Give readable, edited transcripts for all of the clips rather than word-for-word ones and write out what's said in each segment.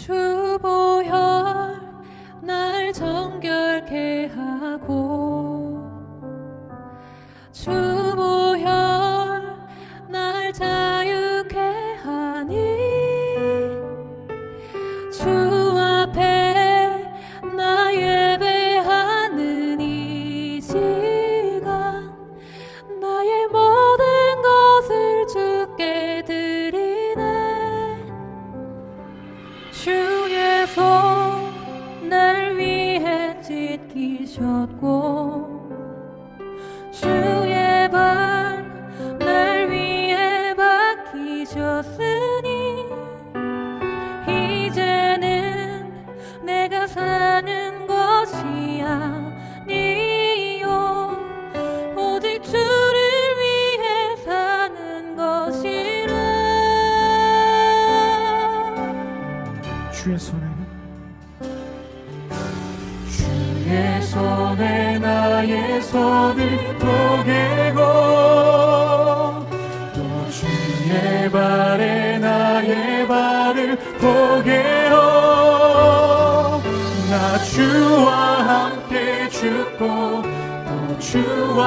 주보혈 날 정결케 하고 주보혈 날 자유케 하니 주 앞에 나 예배하는 이 시간 나의 모든 것을 주께 드리네. 주의 손 날 위해 찢기셨고 주의 발 날 위해 박히셨으니 이제는 내가 사는 것이 아니요 오직 주를 위해 사는 것이라. 주의 손에 나의 손을 포개고 또 주의 발에 나의 발을 포개어 나 주와 함께 죽고 또 주와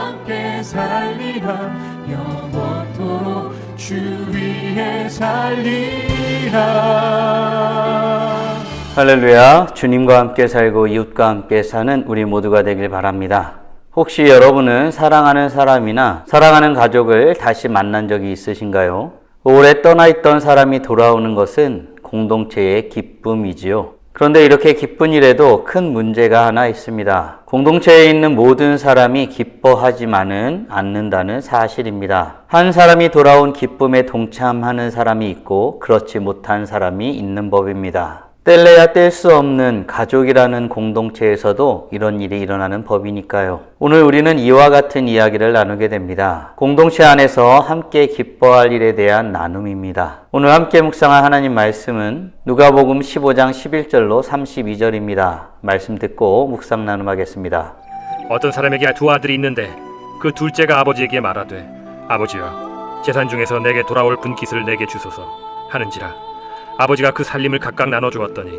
함께 살리라 영원토록 주 위에 살리라. 할렐루야. 주님과 함께 살고 이웃과 함께 사는 우리 모두가 되길 바랍니다. 혹시 여러분은 사랑하는 사람이나 사랑하는 가족을 다시 만난 적이 있으신가요? 오래 떠나 있던 사람이 돌아오는 것은 공동체의 기쁨이지요. 그런데 이렇게 기쁜 일에도 큰 문제가 하나 있습니다. 공동체에 있는 모든 사람이 기뻐하지만은 않는다는 사실입니다. 한 사람이 돌아온 기쁨에 동참하는 사람이 있고 그렇지 못한 사람이 있는 법입니다. 뗄래야 뗄 수 없는 가족이라는 공동체에서도 이런 일이 일어나는 법이니까요. 오늘 우리는 이와 같은 이야기를 나누게 됩니다. 공동체 안에서 함께 기뻐할 일에 대한 나눔입니다. 오늘 함께 묵상할 하나님 말씀은 누가복음 15장 11절로 32절입니다. 말씀 듣고 묵상 나눔하겠습니다. 어떤 사람에게 두 아들이 있는데 그 둘째가 아버지에게 말하되 아버지여 재산 중에서 내게 돌아올 분깃을 내게 주소서 하는지라. 아버지가 그 살림을 각각 나눠주었더니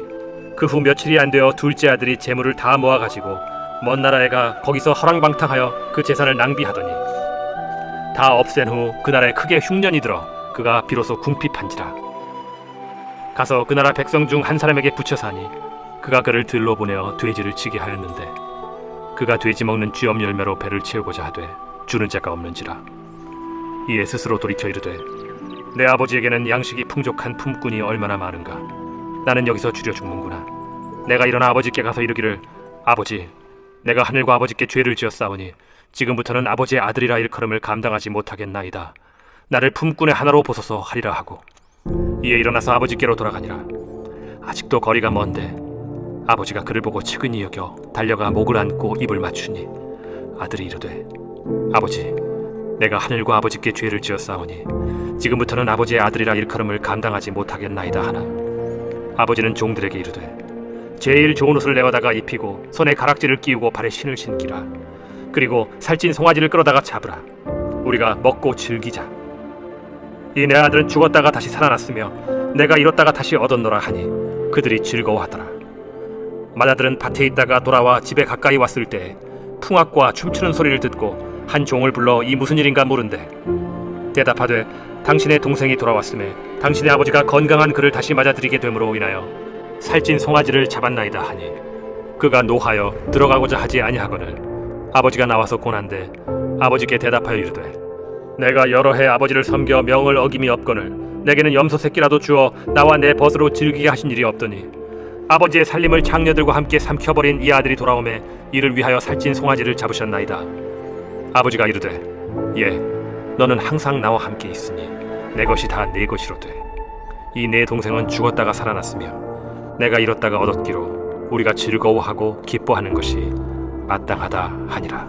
그 후 며칠이 안 되어 둘째 아들이 재물을 다 모아가지고 먼 나라에 가 거기서 허랑방탕하여 그 재산을 낭비하더니 다 없앤 후 그 나라에 크게 흉년이 들어 그가 비로소 궁핍한지라. 가서 그 나라 백성 중 한 사람에게 붙여 사니 그가 그를 들로 보내어 돼지를 치게 하였는데 그가 돼지 먹는 쥐엄 열매로 배를 채우고자 하되 주는 자가 없는지라. 이에 스스로 돌이켜 이르되 내 아버지에게는 양식이 풍족한 품꾼이 얼마나 많은가. 나는 여기서 줄여 죽는구나. 내가 일어나 아버지께 가서 이르기를 아버지 내가 하늘과 아버지께 죄를 지었사오니 지금부터는 아버지의 아들이라 일컬음을 감당하지 못하겠나이다. 나를 품꾼의 하나로 보소서 하리라 하고 이에 일어나서 아버지께로 돌아가니라. 아직도 거리가 먼데 아버지가 그를 보고 측은히 여겨 달려가 목을 안고 입을 맞추니 아들이 이르되 아버지 내가 하늘과 아버지께 죄를 지었사오니 지금부터는 아버지의 아들이라 일컬음을 감당하지 못하겠나이다 하나 아버지는 종들에게 이르되 제일 좋은 옷을 내어다가 입히고 손에 가락지를 끼우고 발에 신을 신기라. 그리고 살찐 송아지를 끌어다가 잡으라. 우리가 먹고 즐기자. 이 내 아들은 죽었다가 다시 살아났으며 내가 잃었다가 다시 얻었노라 하니 그들이 즐거워하더라. 맏아들은 밭에 있다가 돌아와 집에 가까이 왔을 때 풍악과 춤추는 소리를 듣고 한 종을 불러 이 무슨 일인가 물은데 대답하되 당신의 동생이 돌아왔음에 당신의 아버지가 건강한 그를 다시 맞아들이게 됨으로 인하여 살찐 송아지를 잡았나이다 하니 그가 노하여 들어가고자 하지 아니하거늘 아버지가 나와서 고난데 아버지께 대답하여 이르되 내가 여러 해 아버지를 섬겨 명을 어김이 없거늘 내게는 염소 새끼라도 주어 나와 내 벗으로 즐기게 하신 일이 없더니 아버지의 살림을 장녀들과 함께 삼켜버린 이 아들이 돌아오매 이를 위하여 살찐 송아지를 잡으셨나이다. 아버지가 이르되 예 너는 항상 나와 함께 있으니 내 것이 다 네 것이로 돼. 이 내 동생은 죽었다가 살아났으며 내가 잃었다가 얻었기로 우리가 즐거워하고 기뻐하는 것이 마땅하다 하니라.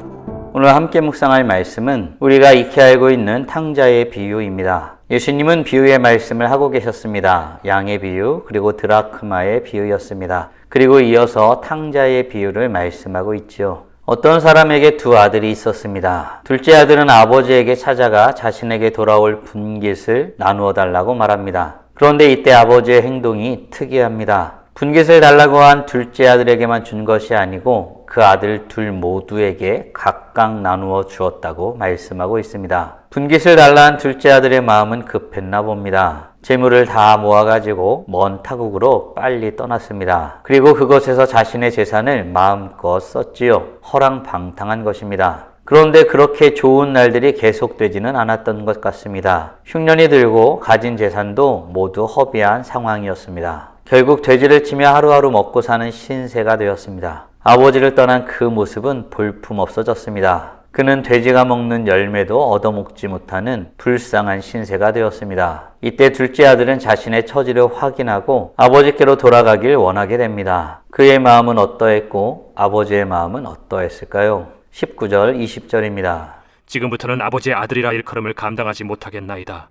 오늘 함께 묵상할 말씀은 우리가 익히 알고 있는 탕자의 비유입니다. 예수님은 비유의 말씀을 하고 계셨습니다. 양의 비유 그리고 드라크마의 비유였습니다. 그리고 이어서 탕자의 비유를 말씀하고 있지요. 어떤 사람에게 두 아들이 있었습니다. 둘째 아들은 아버지에게 찾아가 자신에게 돌아올 분깃을 나누어 달라고 말합니다. 그런데 이때 아버지의 행동이 특이합니다. 분깃을 달라고 한 둘째 아들에게만 준 것이 아니고 그 아들 둘 모두에게 각각 나누어 주었다고 말씀하고 있습니다. 분깃을 달라 한 둘째 아들의 마음은 급했나 봅니다. 재물을 다 모아가지고 먼 타국으로 빨리 떠났습니다. 그리고 그곳에서 자신의 재산을 마음껏 썼지요. 허랑방탕한 것입니다. 그런데 그렇게 좋은 날들이 계속되지는 않았던 것 같습니다. 흉년이 들고 가진 재산도 모두 허비한 상황이었습니다. 결국 돼지를 치며 하루하루 먹고 사는 신세가 되었습니다. 아버지를 떠난 그 모습은 볼품없어졌습니다. 그는 돼지가 먹는 열매도 얻어먹지 못하는 불쌍한 신세가 되었습니다. 이때 둘째 아들은 자신의 처지를 확인하고 아버지께로 돌아가길 원하게 됩니다. 그의 마음은 어떠했고 아버지의 마음은 어떠했을까요? 19절, 20절입니다. 지금부터는 아버지의 아들이라 일컬음을 감당하지 못하겠나이다.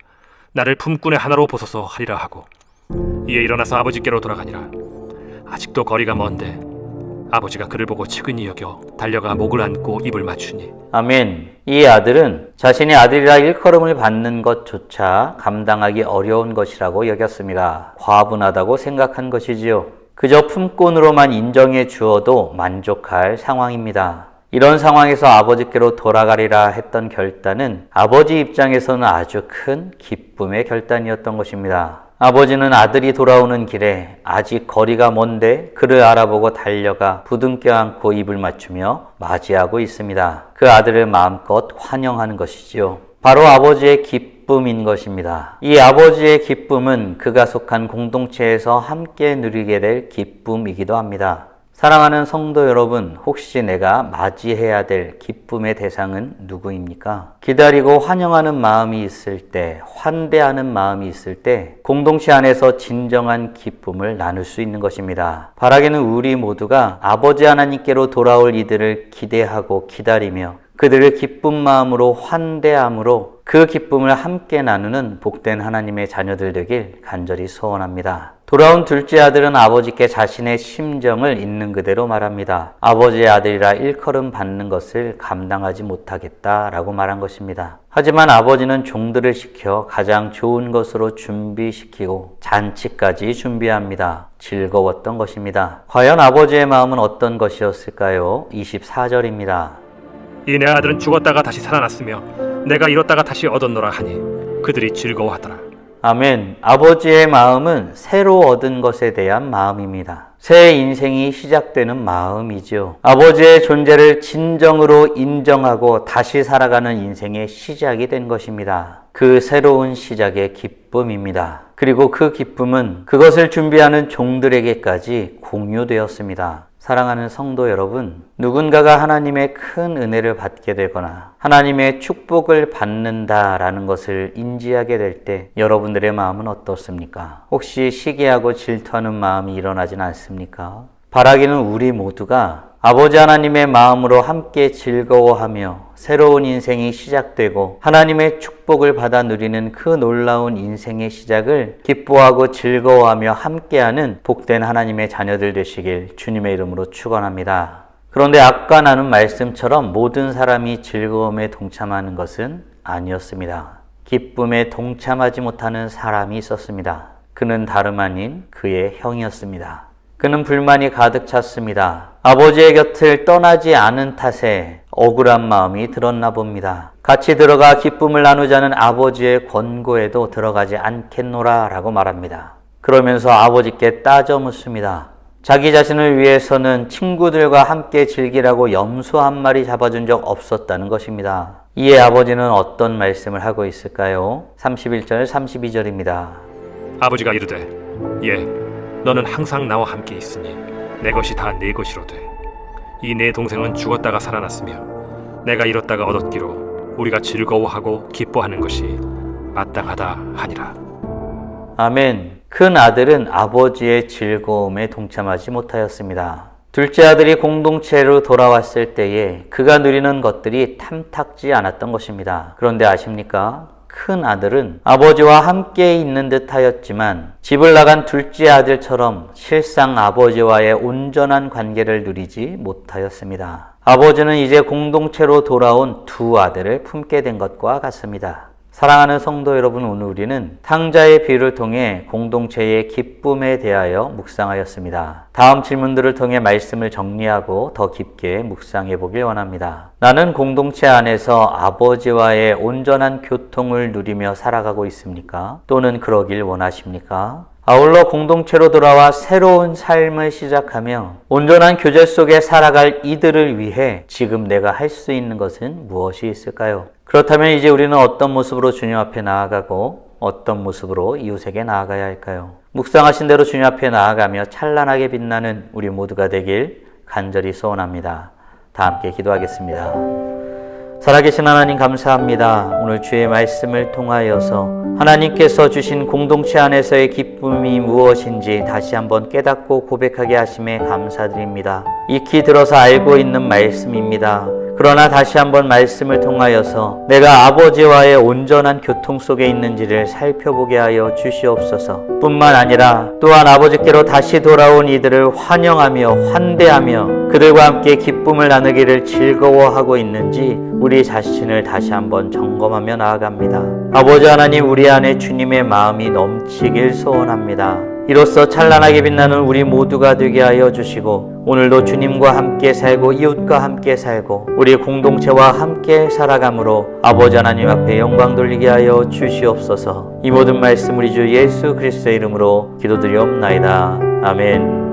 나를 품꾼의 하나로 보소서 하리라 하고 이에 일어나서 아버지께로 돌아가니라. 아직도 거리가 먼데 아버지가 그를 보고 측은히 여겨 달려가 목을 안고 입을 맞추니. 아멘. 이 아들은 자신이 아들이라 일컬음을 받는 것조차 감당하기 어려운 것이라고 여겼습니다. 과분하다고 생각한 것이지요. 그저 품꾼으로만 인정해 주어도 만족할 상황입니다. 이런 상황에서 아버지께로 돌아가리라 했던 결단은 아버지 입장에서는 아주 큰 기쁨의 결단이었던 것입니다. 아버지는 아들이 돌아오는 길에 아직 거리가 먼데 그를 알아보고 달려가 부둥켜 안고 입을 맞추며 맞이하고 있습니다. 그 아들을 마음껏 환영하는 것이지요. 바로 아버지의 기쁨인 것입니다. 이 아버지의 기쁨은 그가 속한 공동체에서 함께 누리게 될 기쁨이기도 합니다. 사랑하는 성도 여러분, 혹시 내가 맞이해야 될 기쁨의 대상은 누구입니까? 기다리고 환영하는 마음이 있을 때, 환대하는 마음이 있을 때 공동체 안에서 진정한 기쁨을 나눌 수 있는 것입니다. 바라기는 우리 모두가 아버지 하나님께로 돌아올 이들을 기대하고 기다리며 그들을 기쁜 마음으로 환대함으로 그 기쁨을 함께 나누는 복된 하나님의 자녀들 되길 간절히 소원합니다. 돌아온 둘째 아들은 아버지께 자신의 심정을 있는 그대로 말합니다. 아버지의 아들이라 일컬음 받는 것을 감당하지 못하겠다라고 말한 것입니다. 하지만 아버지는 종들을 시켜 가장 좋은 것으로 준비시키고 잔치까지 준비합니다. 즐거웠던 것입니다. 과연 아버지의 마음은 어떤 것이었을까요? 24절입니다. 이 내 아들은 죽었다가 다시 살아났으며 내가 잃었다가 다시 얻었노라 하니 그들이 즐거워하더라. 아멘. 아버지의 마음은 새로 얻은 것에 대한 마음입니다. 새 인생이 시작되는 마음이죠. 아버지의 존재를 진정으로 인정하고 다시 살아가는 인생의 시작이 된 것입니다. 그 새로운 시작의 기쁨입니다. 그리고 그 기쁨은 그것을 준비하는 종들에게까지 공유되었습니다. 사랑하는 성도 여러분, 누군가가 하나님의 큰 은혜를 받게 되거나 하나님의 축복을 받는다라는 것을 인지하게 될 때 여러분들의 마음은 어떻습니까? 혹시 시기하고 질투하는 마음이 일어나진 않습니까? 바라기는 우리 모두가 아버지 하나님의 마음으로 함께 즐거워하며 새로운 인생이 시작되고 하나님의 축복을 받아 누리는 그 놀라운 인생의 시작을 기뻐하고 즐거워하며 함께하는 복된 하나님의 자녀들 되시길 주님의 이름으로 축원합니다. 그런데 아까 나눈 말씀처럼 모든 사람이 즐거움에 동참하는 것은 아니었습니다. 기쁨에 동참하지 못하는 사람이 있었습니다. 그는 다름 아닌 그의 형이었습니다. 그는 불만이 가득 찼습니다. 아버지의 곁을 떠나지 않은 탓에 억울한 마음이 들었나 봅니다. 같이 들어가 기쁨을 나누자는 아버지의 권고에도 들어가지 않겠노라 라고 말합니다. 그러면서 아버지께 따져 묻습니다. 자기 자신을 위해서는 친구들과 함께 즐기라고 염소 한 마리 잡아준 적 없었다는 것입니다. 이에 아버지는 어떤 말씀을 하고 있을까요? 31절, 32절입니다. 아버지가 이르되 예 너는 항상 나와 함께 있으니 내 것이 다 네 것이로되 이 내 동생은 죽었다가 살아났으며 내가 잃었다가 얻었기로 우리가 즐거워하고 기뻐하는 것이 마땅하다 하니라. 아멘. 큰 아들은 아버지의 즐거움에 동참하지 못하였습니다. 둘째 아들이 공동체로 돌아왔을 때에 그가 누리는 것들이 탐탁지 않았던 것입니다. 그런데 아십니까? 큰 아들은 아버지와 함께 있는 듯 하였지만 집을 나간 둘째 아들처럼 실상 아버지와의 온전한 관계를 누리지 못하였습니다. 아버지는 이제 공동체로 돌아온 두 아들을 품게 된 것과 같습니다. 사랑하는 성도 여러분, 오늘 우리는 탕자의 비유를 통해 공동체의 기쁨에 대하여 묵상하였습니다. 다음 질문들을 통해 말씀을 정리하고 더 깊게 묵상해 보길 원합니다. 나는 공동체 안에서 아버지와의 온전한 교통을 누리며 살아가고 있습니까? 또는 그러길 원하십니까? 아울러 공동체로 돌아와 새로운 삶을 시작하며 온전한 교제 속에 살아갈 이들을 위해 지금 내가 할 수 있는 것은 무엇이 있을까요? 그렇다면 이제 우리는 어떤 모습으로 주님 앞에 나아가고 어떤 모습으로 이웃에게 나아가야 할까요? 묵상하신 대로 주님 앞에 나아가며 찬란하게 빛나는 우리 모두가 되길 간절히 소원합니다. 다 함께 기도하겠습니다. 살아계신 하나님 감사합니다. 오늘 주의 말씀을 통하여서 하나님께서 주신 공동체 안에서의 기쁨이 무엇인지 다시 한번 깨닫고 고백하게 하심에 감사드립니다. 익히 들어서 알고 있는 말씀입니다. 그러나 다시 한번 말씀을 통하여서 내가 아버지와의 온전한 교통 속에 있는지를 살펴보게 하여 주시옵소서. 뿐만 아니라 또한 아버지께로 다시 돌아온 이들을 환영하며 환대하며 그들과 함께 기쁨을 나누기를 즐거워하고 있는지 우리 자신을 다시 한번 점검하며 나아갑니다. 아버지 하나님, 우리 안에 주님의 마음이 넘치길 소원합니다. 이로써 찬란하게 빛나는 우리 모두가 되게 하여 주시고 오늘도 주님과 함께 살고 이웃과 함께 살고 우리 공동체와 함께 살아감으로 아버지 하나님 앞에 영광 돌리게 하여 주시옵소서. 이 모든 말씀 우리 주 예수 그리스도의 이름으로 기도드리옵나이다. 아멘.